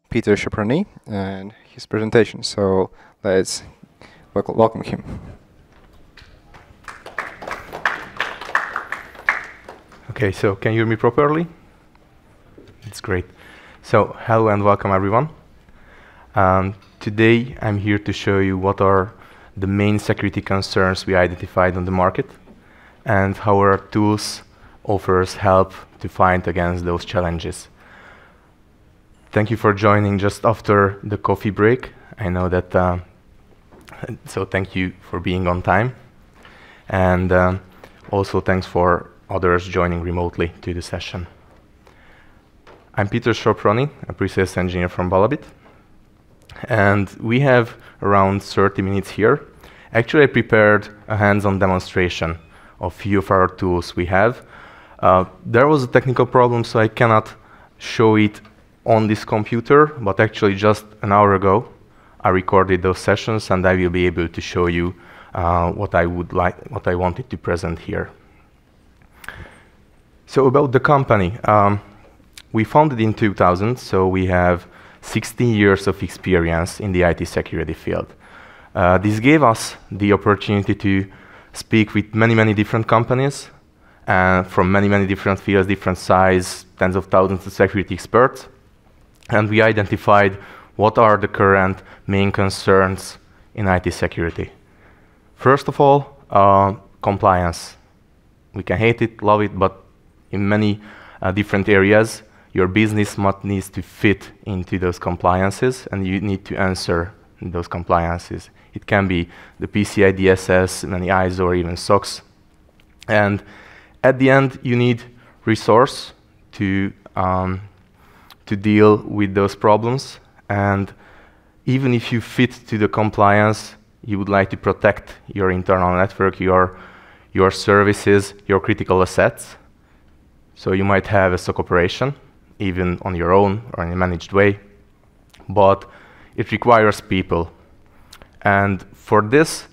Peter SOPRONI and his presentation. So let's welcome him. Okay, so can you hear me properly? It's great. So hello and welcome everyone. Today I'm here to show you what are the main security concerns we identified on the market and how our tools offers help to fight against those challenges. Thank you for joining just after the coffee break. I know that, so thank you for being on time. And also thanks for others joining remotely to the session. I'm Peter SOPRONI, a pre-sales engineer from Balabit. And we have around 30 minutes here. Actually, I prepared a hands-on demonstration of a few of our tools we have. There was a technical problem, so I cannot show it on this computer, but actually just an hour ago, I recorded those sessions, and I will be able to show you what I wanted to present here. So about the company, we founded in 2000, so we have 16 years of experience in the IT security field. This gave us the opportunity to speak with many different companies from many different fields, different size, tens of thousands of security experts. And we identified what are the current main concerns in IT security. First of all, compliance. We can hate it, love it, but in many different areas, your business needs to fit into those compliances, and you need to answer those compliances. It can be the PCI DSS, many ISO, or even SOCS. And at the end, you need resource to deal with those problems. And even if you fit to the compliance, you would like to protect your internal network, your services, your critical assets. So you might have a SOC operation, even on your own or in a managed way, but it requires people. And for this,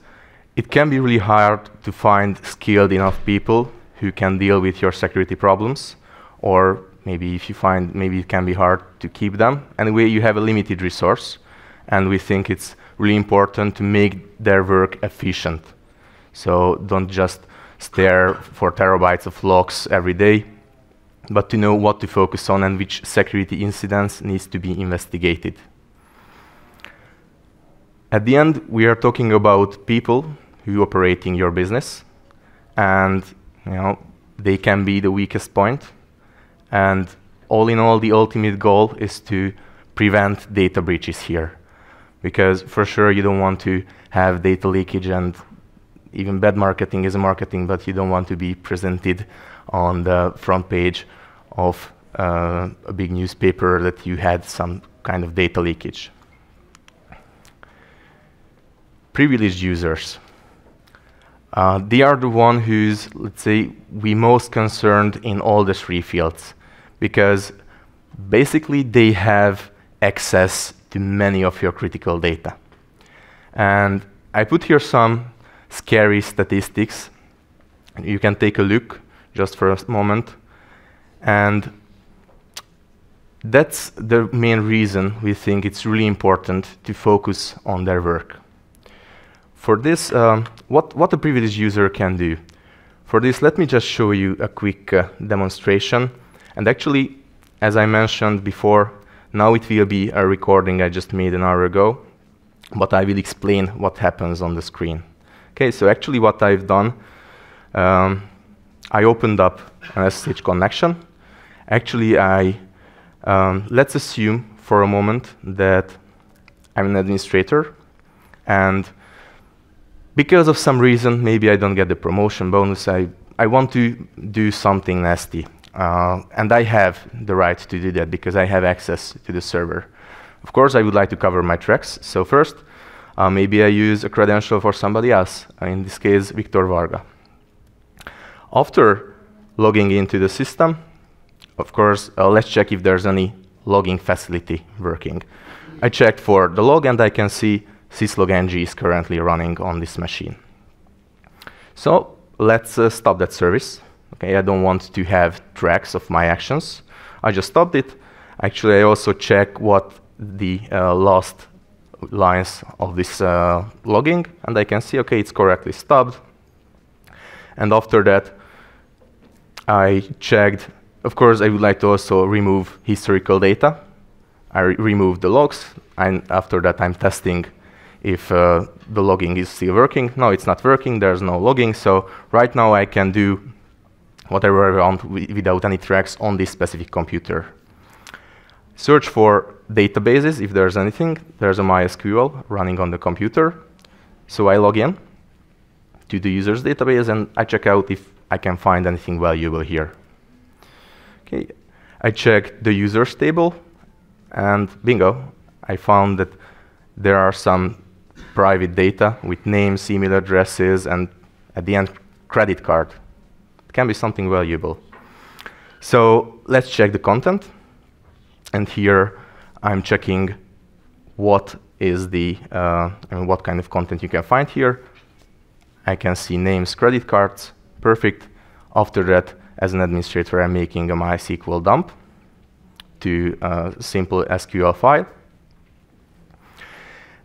it can be really hard to find skilled enough people who can deal with your security problems, or maybe if you find maybe it can be hard to keep them. Anyway, you have a limited resource, and we think it's really important to make their work efficient. So don't just stare for terabytes of logs every day, but to know what to focus on and which security incidents needs to be investigated. At the end, we are talking about people who operate in your business, and they can be the weakest point. And all in all, the ultimate goal is to prevent data breaches here. Because for sure, you don't want to have data leakage, and even bad marketing is marketing, but you don't want to be presented on the front page of a big newspaper that you had some kind of data leakage. Privileged users. They are the one who's, let's say, we most concerned in all the three fields, because basically they have access to many of your critical data. And I put here some scary statistics. You can take a look just for a moment. And that's the main reason we think it's really important to focus on their work. For this, what a privileged user can do. For this, let me just show you a quick demonstration. And actually, as I mentioned before, now it will be a recording I just made an hour ago, but I will explain what happens on the screen. Okay, so actually what I've done, I opened up an SSH connection. Actually, let's assume for a moment that I'm an administrator, and because of some reason, maybe I don't get the promotion bonus, I want to do something nasty. And I have the right to do that because I have access to the server. Of course, I would like to cover my tracks. So first, maybe I use a credential for somebody else, in this case, Victor Varga. After logging into the system, of course, let's check if there's any logging facility working. I checked for the log, and I can see syslog-ng is currently running on this machine. So let's stop that service. Okay, I don't want to have tracks of my actions. I just stopped it. Actually, I also check what the last lines of this logging, and I can see, okay, it's correctly stubbed. And after that, I checked. Of course, I would like to also remove historical data. I removed the logs, and after that, I'm testing if the logging is still working. No, it's not working. There's no logging. So right now, I can do whatever I want without any tracks on this specific computer. Search for databases, if there's anything. There's a MySQL running on the computer. So I log in to the user's database, and I check out if I can find anything valuable here. Okay, I check the users table, and bingo, I found that there are some private data with names, email addresses, and at the end, credit card. It can be something valuable. So let's check the content. And here, I'm checking what is the, what kind of content you can find here. I can see names, credit cards, perfect. After that, as an administrator, I'm making a MySQL dump to a simple SQL file.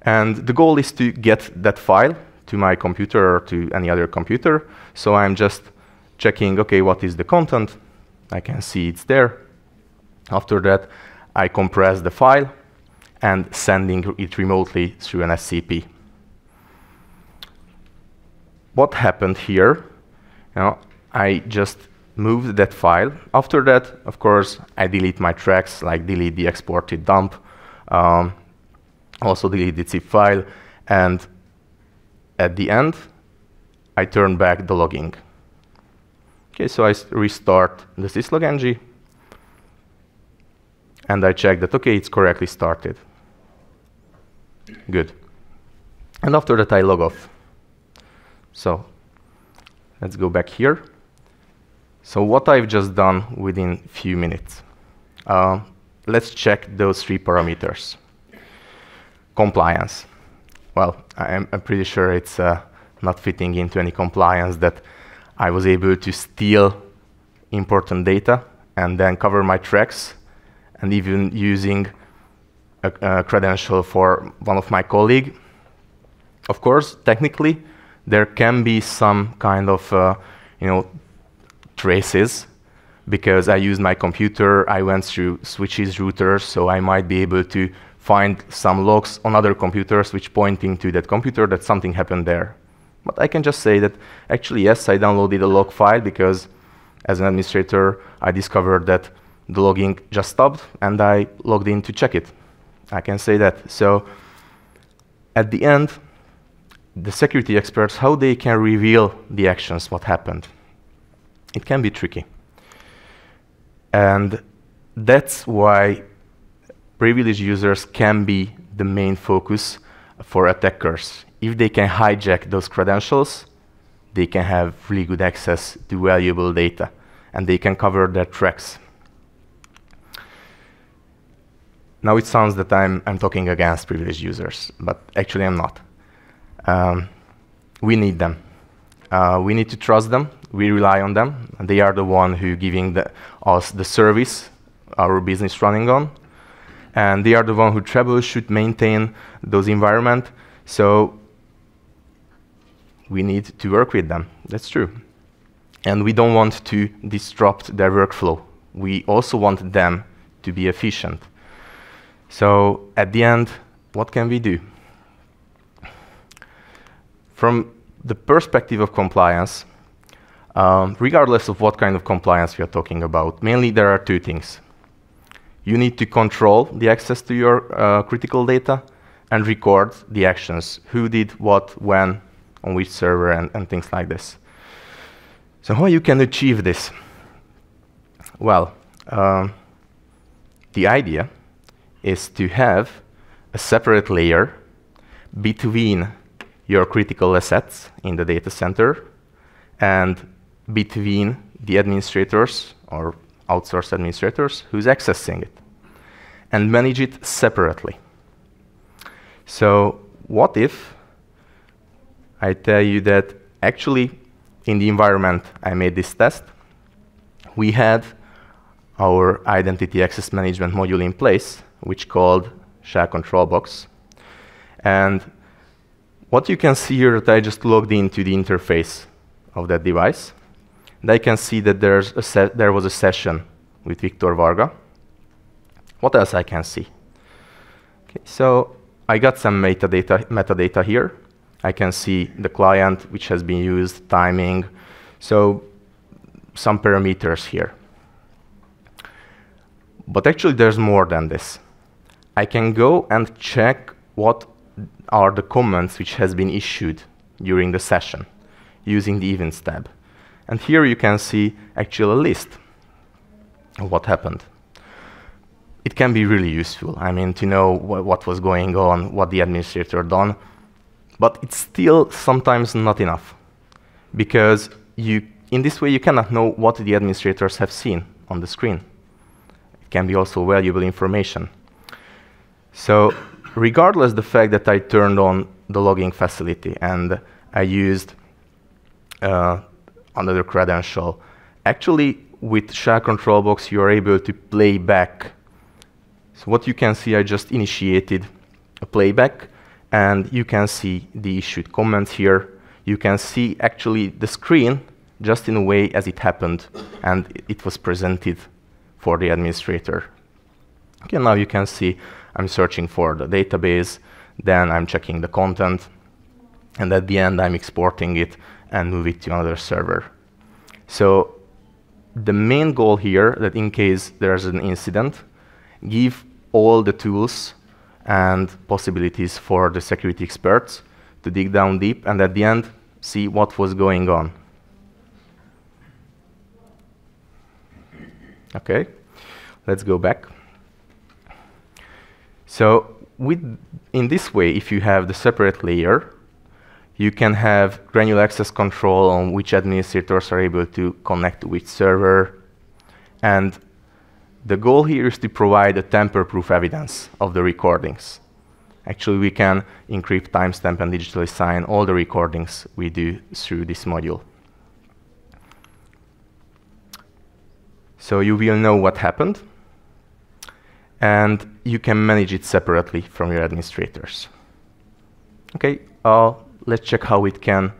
And the goal is to get that file to my computer or to any other computer. So I'm just checking, okay, what is the content? I can see it's there. After that, I compress the file and sending it remotely through an SCP. What happened here? I just moved that file. After that, of course, I delete my tracks, like delete the exported dump, also delete the zip file, and at the end, I turn back the logging. Okay, so I restart the syslog-ng, and I check that, okay, it's correctly started. Good. And after that, I log off. So let's go back here. So what I've just done within a few minutes. Let's check those 3 parameters. Compliance. Well, I'm pretty sure it's not fitting into any compliance that I was able to steal important data and then cover my tracks, and even using a credential for one of my colleagues. Of course, technically, there can be some kind of traces, because I used my computer, I went through switches, routers, so I might be able to find some logs on other computers which pointing to that computer that something happened there. But I can just say that, actually, yes, I downloaded a log file because as an administrator, I discovered that the logging just stopped and I logged in to check it. I can say that. So at the end, the security experts, how they can reveal the actions, what happened. It can be tricky. And that's why privileged users can be the main focus for attackers. If they can hijack those credentials, they can have really good access to valuable data, and they can cover their tracks. Now it sounds that I'm talking against privileged users, but actually I'm not. We need them. We need to trust them. We rely on them. And they are the one who giving us the service, our business running on. And they are the one who troubleshoot, maintain those environment. So we need to work with them. That's true. And we don't want to disrupt their workflow. We also want them to be efficient. So at the end, what can we do? From the perspective of compliance, regardless of what kind of compliance we are talking about, mainly there are 2 things. You need to control the access to your critical data and record the actions, who did what, when, on which server, and things like this. So how you can achieve this? Well, the idea is to have a separate layer between your critical assets in the data center and between the administrators or outsourced administrators who's accessing it, and manage it separately. So what if I tell you that actually in the environment I made this test, we had our identity access management module in place, which called shell control box. And what you can see here, that I just logged into the interface of that device. And I can see that there was a session with Viktor Varga. What else I can see? Okay, so I got some metadata here. I can see the client which has been used, timing, so some parameters here. But actually there's more than this. I can go and check what are the comments which has been issued during the session using the events tab. And here you can see actually a list of what happened. It can be really useful, I mean, to know what was going on, what the administrator done. But it's still sometimes not enough, because in this way you cannot know what the administrators have seen on the screen. It can be also valuable information. So regardless the fact that I turned on the logging facility and I used another credential, actually with shell control box you are able to play back. So what you can see, I just initiated a playback, and you can see the issued comments here. You can see actually the screen just in a way as it happened, and it was presented for the administrator. Okay, now you can see I'm searching for the database, then I'm checking the content, and at the end I'm exporting it and move it to another server. So the main goal here, that in case there's an incident, give all the tools and possibilities for the security experts to dig down deep and at the end see what was going on. Okay, let's go back. So in this way, if you have the separate layer, you can have granular access control on which administrators are able to connect to which server. And the goal here is to provide a tamper-proof evidence of the recordings. Actually, we can encrypt, timestamp, and digitally sign all the recordings we do through this module. So you will know what happened, and you can manage it separately from your administrators. Okay, let's check how it can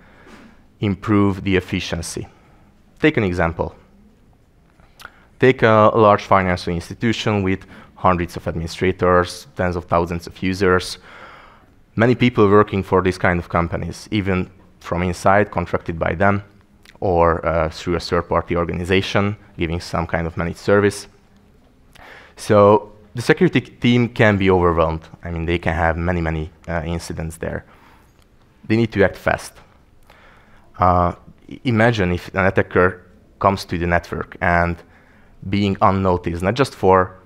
improve the efficiency. Take an example. Take a large financial institution with hundreds of administrators, tens of thousands of users, many people working for these kind of companies, even from inside, contracted by them, or through a third-party organization, giving some kind of managed service. So the security team can be overwhelmed. I mean, they can have many incidents there. They need to act fast. Imagine if an attacker comes to the network and being unnoticed, not just for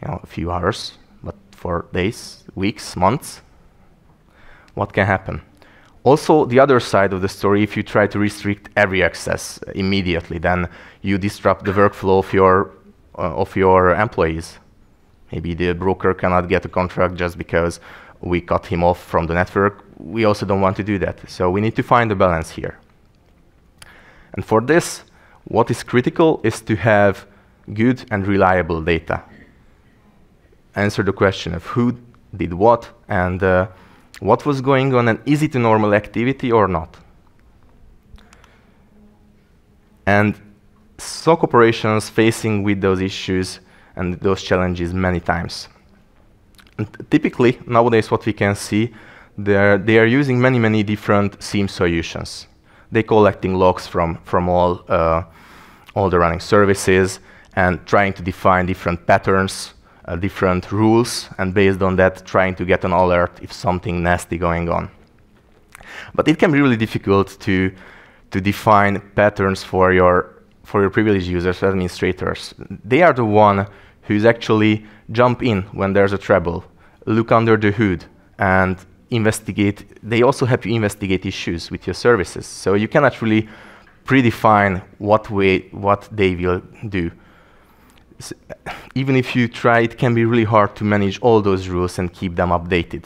a few hours, but for days, weeks, months. What can happen? Also, the other side of the story, if you try to restrict every access immediately, then you disrupt the workflow of your employees. Maybe the broker cannot get a contract just because we cut him off from the network. We also don't want to do that. So we need to find a balance here. And for this, what is critical is to have good and reliable data. Answer the question of who did what and what was going on, and is it a normal activity or not? And SOC operations facing with those issues and those challenges many times. And typically, nowadays what we can see, they are using many different SIEM solutions. They're collecting logs from all the running services and trying to define different patterns, different rules, and based on that, trying to get an alert if something nasty going on. But it can be really difficult to define patterns for your privileged users, administrators. They are the one who's actually jump in when there's a trouble, look under the hood, and investigate. They also help you investigate issues with your services. So you cannot really predefine what they will do. Even if you try, it can be really hard to manage all those rules and keep them updated.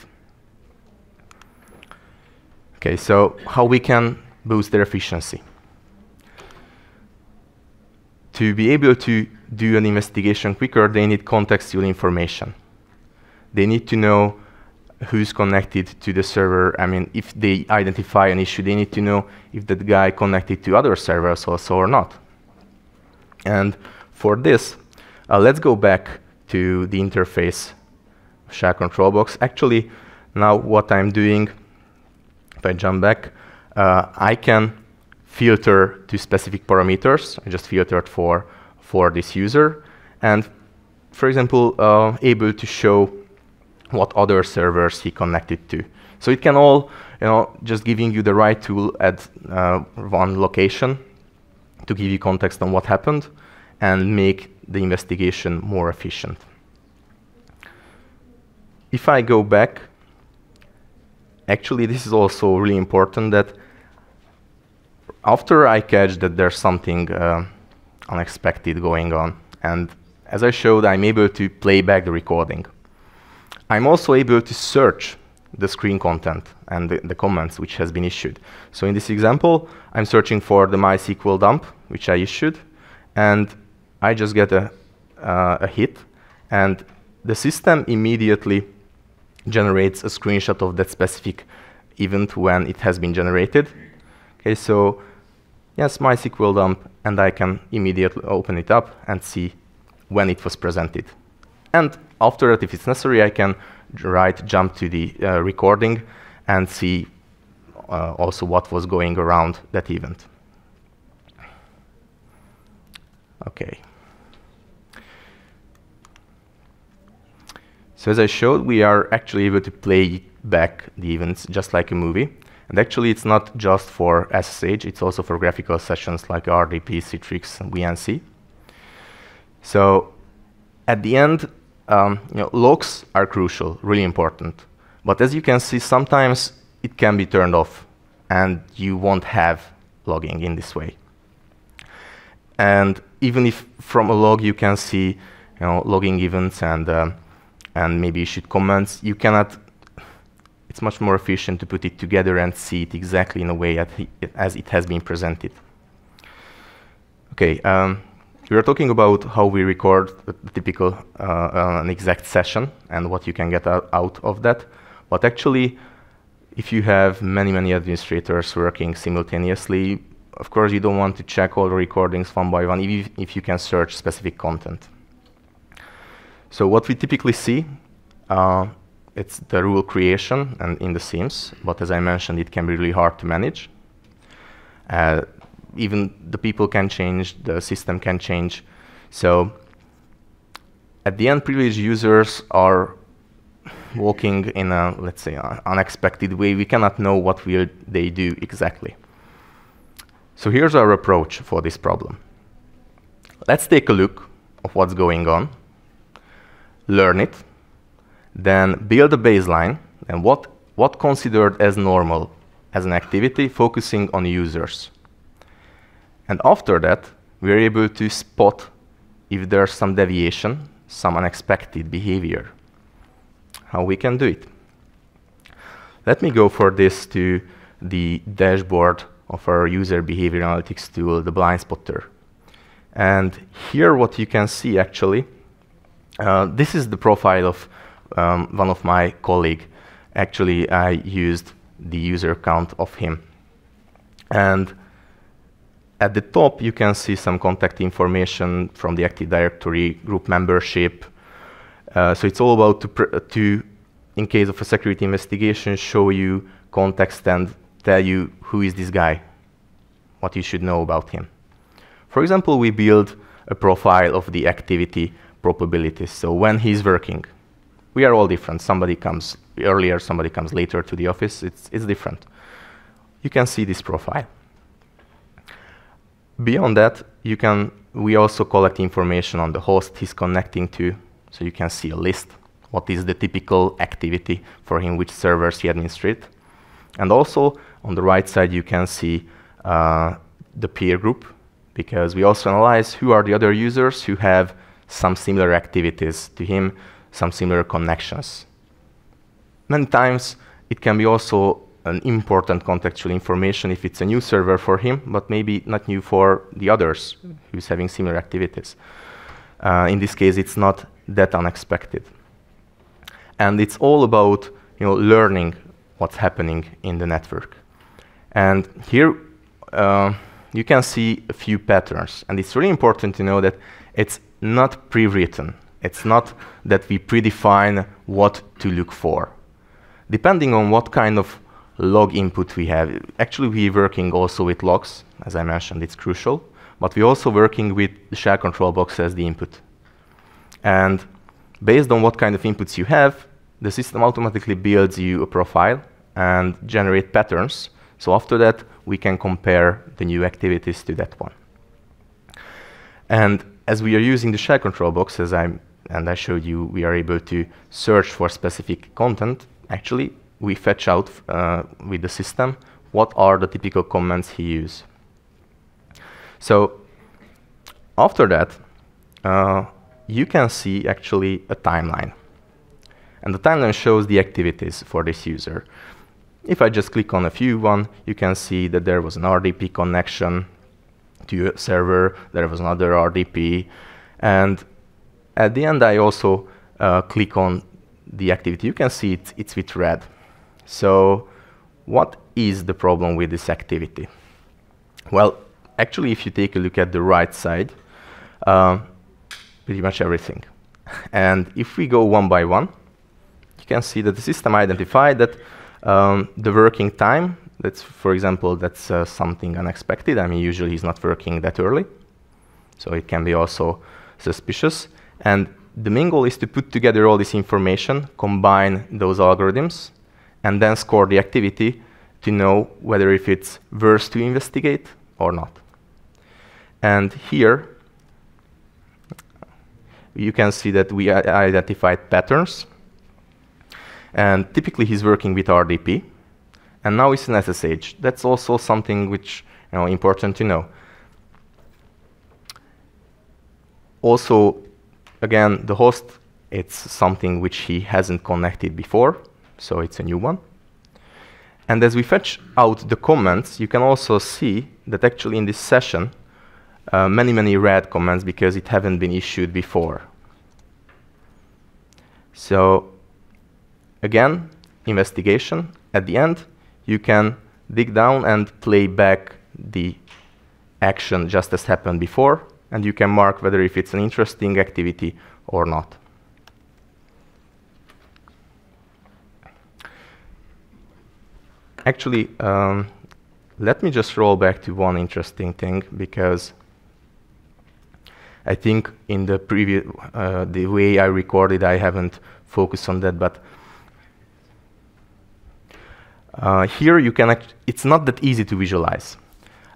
Okay, so how we can boost their efficiency? To be able to do an investigation quicker, they need contextual information. They need to know who's connected to the server. I mean, if they identify an issue, they need to know if that guy connected to other servers also or not. And for this, let's go back to the interface shell control box. Actually, now what I'm doing, if I jump back, I can filter to specific parameters. I just filtered for this user, and for example, able to show what other servers he connected to. So it can all, just giving you the right tool at one location to give you context on what happened and make the investigation more efficient. If I go back, actually this is also really important that after I catch that there's something unexpected going on, and as I showed, I'm able to play back the recording. I'm also able to search the screen content and the comments which has been issued. So in this example, I'm searching for the MySQL dump, which I issued, and I just get a hit, and the system immediately generates a screenshot of that specific event when it has been generated. Okay, so yes, MySQL dump, and I can immediately open it up and see when it was presented. And after that, if it's necessary, I can jump to the recording and see also what was going around that event. Okay. So as I showed, we are actually able to play back the events just like a movie. And actually, it's not just for SSH, it's also for graphical sessions like RDP, Citrix, and VNC. So at the end, logs are crucial, really important. But as you can see, sometimes it can be turned off, and you won't have logging in this way. And even if from a log you can see logging events and maybe issued comments, you cannot. It's much more efficient to put it together and see it exactly in a way as it has been presented. Okay, we are talking about how we record a typical an exact session and what you can get out of that. But actually, if you have many administrators working simultaneously, of course you don't want to check all the recordings one by one, even if you can search specific content. So what we typically see, it's the rule creation and in the SIEMs, but as I mentioned, it can be really hard to manage. Even the people can change, the system can change. So at the end, privileged users are walking in a, let's say, unexpected way. We cannot know what will they do exactly. So here's our approach for this problem. Let's take a look of what's going on, learn it, then build a baseline, and what considered as normal as an activity, focusing on users. And after that, we are able to spot if there's some deviation, some unexpected behavior. How we can do it? Let me go for this to the dashboard of our user behavior analytics tool, the Blind Spotter. And here what you can see actually, this is the profile of one of my colleagues. Actually, I used the user count of him. And at the top, you can see some contact information from the Active Directory, group membership. So it's all about to, in case of a security investigation, show you context and tell you who is this guy, what you should know about him. For example, we build a profile of the activity probabilities. So when he's working, we are all different. Somebody comes earlier, somebody comes later to the office. It's different. You can see this profile. Beyond that, we also collect information on the host he's connecting to. So you can see a list. What is the typical activity for him, which servers he administrates. And also, on the right side, you can see the peer group, because we also analyze who are the other users who have some similar activities to him, some similar connections. Many times, it can be also an important contextual information if it's a new server for him, but maybe not new for the others who's having similar activities. In this case, it's not that unexpected. And it's all about learning what's happening in the network. And here you can see a few patterns. And it's really important to know that it's not pre-written. It's not that we predefine what to look for. Depending on what kind of log input we have, actually we're working also with logs. As I mentioned, it's crucial. But we're also working with the shell control box as the input. And based on what kind of inputs you have, the system automatically builds you a profile and generate patterns. So after that, we can compare the new activities to that one. And as we are using the shell control box, I showed you, we are able to search for specific content. Actually, we fetch out with the system what are the typical comments he uses. So after that, you can see actually a timeline. And the timeline shows the activities for this user. If I just click on a few you can see that there was an RDP connection to a server, there was another RDP, and at the end I also click on the activity. You can see it's with red. So what is the problem with this activity? Well, actually, if you take a look at the right side, pretty much everything. And if we go one by one, you can see that the system identified that the working time, for example, that's something unexpected. I mean, usually he's not working that early. So it can be also suspicious. And the main goal is to put together all this information, combine those algorithms, and then score the activity to know whether if it's worth to investigate or not. And here, you can see that we identified patterns. And typically, he's working with RDP. And now it's an SSH. That's also something which important to know. Also, again, the host, it's something which he hasn't connected before. So it's a new one. And as we fetch out the comments, you can also see that actually in this session, many red comments because it haven't been issued before. So again, investigation. At the end, you can dig down and play back the action just as happened before, and you can mark whether if it's an interesting activity or not. Actually, let me just roll back to one interesting thing, because I think in the previous, the way I recorded, I haven't focused on that, but here you can, it's not that easy to visualize.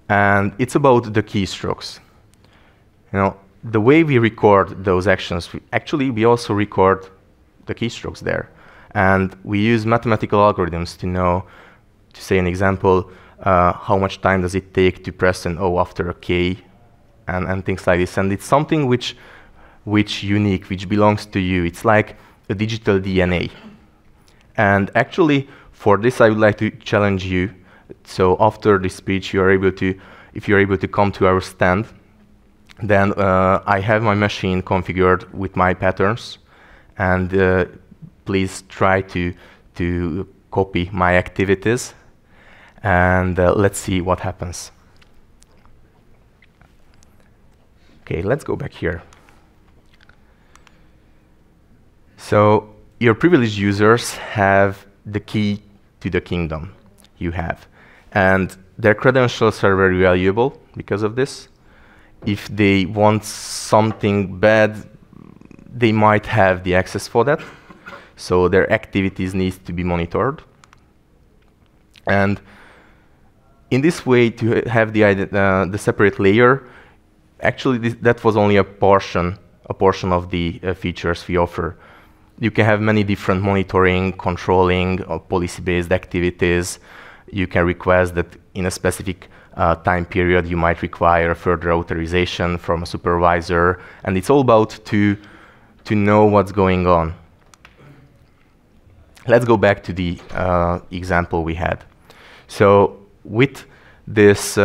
And it's about the keystrokes. The way we record those actions, we also record the keystrokes there. And we use mathematical algorithms to know, to say an example, how much time does it take to press an O after a K, and things like this. And it's something which unique, which belongs to you. It's like a digital DNA. And actually, for this, I would like to challenge you. So after this speech, if you're able to come to our stand, then I have my machine configured with my patterns. And please try to copy my activities. And let's see what happens. OK, let's go back here. So your privileged users have the key to the kingdom you have. And their credentials are very valuable because of this. If they want something bad, they might have the access for that. So their activities need to be monitored. And in this way, to have the separate layer, actually that was only a portion of the features we offer. You can have many different monitoring, controlling, or policy-based activities. You can request that in a specific time period, you might require further authorization from a supervisor. And it's all about to know what's going on. Let's go back to the example we had. So with this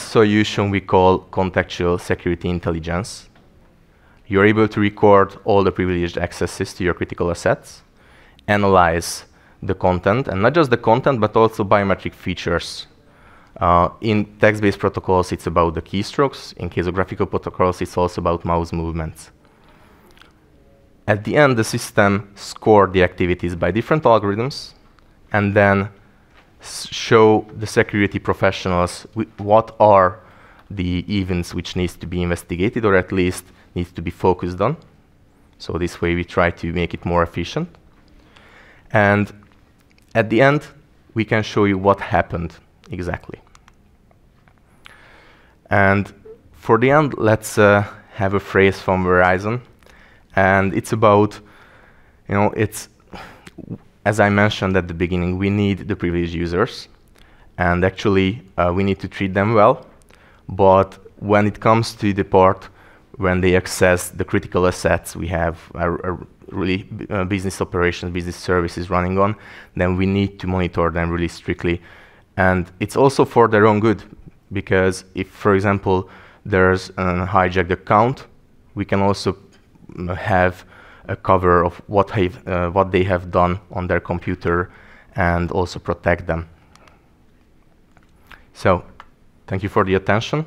solution we call contextual security intelligence, You're able to record all the privileged accesses to your critical assets, analyze the content, and not just the content, but also biometric features. In text-based protocols, it's about the keystrokes. In case of graphical protocols, it's also about mouse movements. At the end, the system scored the activities by different algorithms, and then show the security professionals what are the events which needs to be investigated, or at least needs to be focused on. So this way we try to make it more efficient. And at the end, we can show you what happened exactly. And for the end, let's have a phrase from Verizon. And it's about, it's, as I mentioned at the beginning, we need the privileged users. And actually, we need to treat them well. But when it comes to the part when they access the critical assets we have really business operations, business services running on, then we need to monitor them really strictly. And it's also for their own good, because if, for example, there's a hijacked account, we can also have a cover of what they have done on their computer and also protect them. So, thank you for the attention.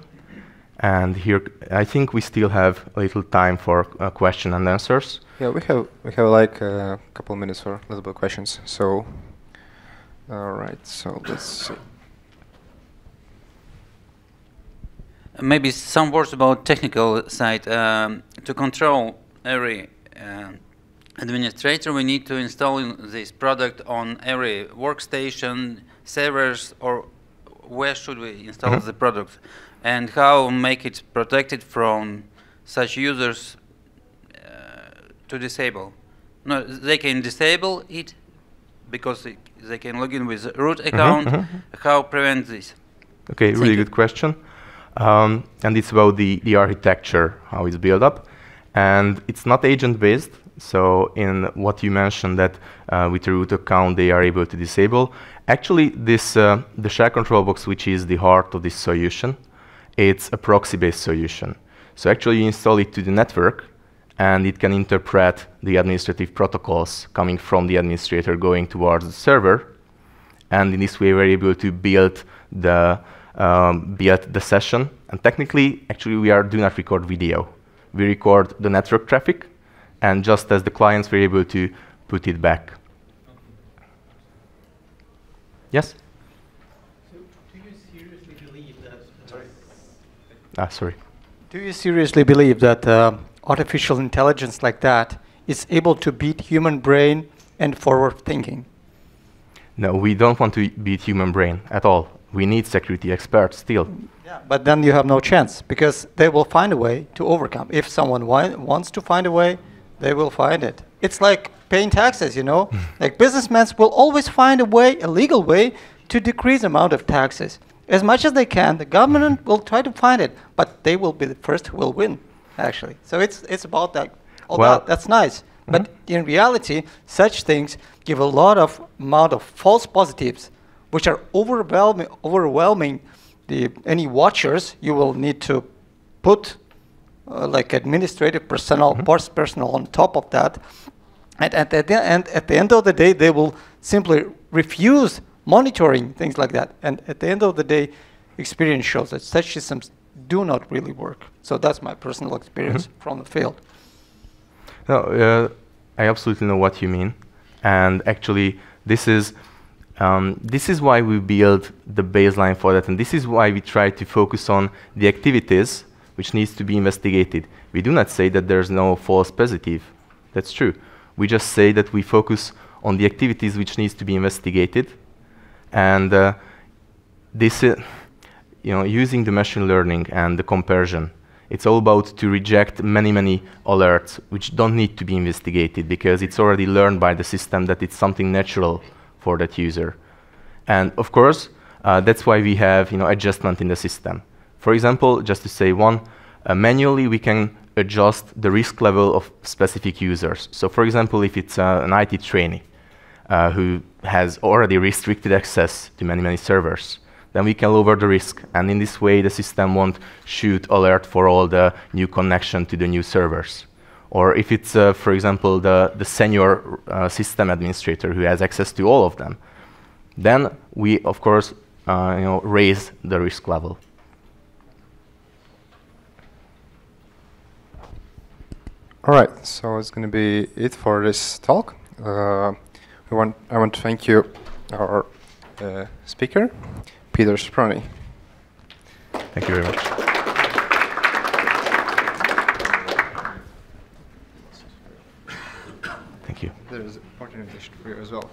And here, I think we still have a little time for question and answers. Yeah, we have like a couple of minutes for a little bit of questions. So, all right. So let's see. Maybe some words about technical side. To control every administrator, we need to install this product on every workstation, servers, or where should we install the product? And how make it protected from such users to disable? No, they can disable it because they can log in with root account. How prevent this? Okay, really good question. And it's about the architecture, how it's built up. And it's not agent-based. So in what you mentioned that with a root account they are able to disable. Actually, this the share control box, which is the heart of this solution, it's a proxy-based solution. So actually you install it to the network, and it can interpret the administrative protocols coming from the administrator going towards the server. And in this way, we're able to build the session. And technically, actually, we do not record video. We record the network traffic, and just as the clients, we're able to put it back. Yes? Sorry. Do you seriously believe that artificial intelligence like that is able to beat human brain and forward thinking? No, we don't want to beat human brain at all. We need security experts still. Yeah, but then you have no chance, because they will find a way to overcome. If someone wants to find a way, they will find it. It's like paying taxes, like businessmen will always find a way, a legal way, to decrease the amount of taxes. As much as they can, the government will try to find it, but they will be the first who will win, actually. So it's about that. That's nice. But in reality, such things give a lot of amount of false positives, which are overwhelming any watchers. You will need to put like administrative personnel, personnel on top of that. And at the end of the day, they will simply refuse monitoring things like that. And at the end of the day, experience shows that such systems do not really work. So that's my personal experience from the field. No, I absolutely know what you mean. And actually, this is why we build the baseline for that. And this is why we try to focus on the activities which needs to be investigated. We do not say that there's no false positive. That's true. We just say that we focus on the activities which needs to be investigated. And this is, using the machine learning and the comparison, it's all about to reject many alerts which don't need to be investigated, because it's already learned by the system that it's something natural for that user. And of course, that's why we have adjustment in the system. For example, just to say one, manually we can adjust the risk level of specific users. So for example, if it's an IT trainee who has already restricted access to many servers, then we can lower the risk. And in this way, the system won't shoot alert for all the new connection to the new servers. or if it's, for example, the senior system administrator who has access to all of them, then we, of course, raise the risk level. All right, so it's going to be it for this talk. I want to thank you, our speaker, Peter SOPRONI. Thank you very much. Thank you. There is an opportunity for you as well.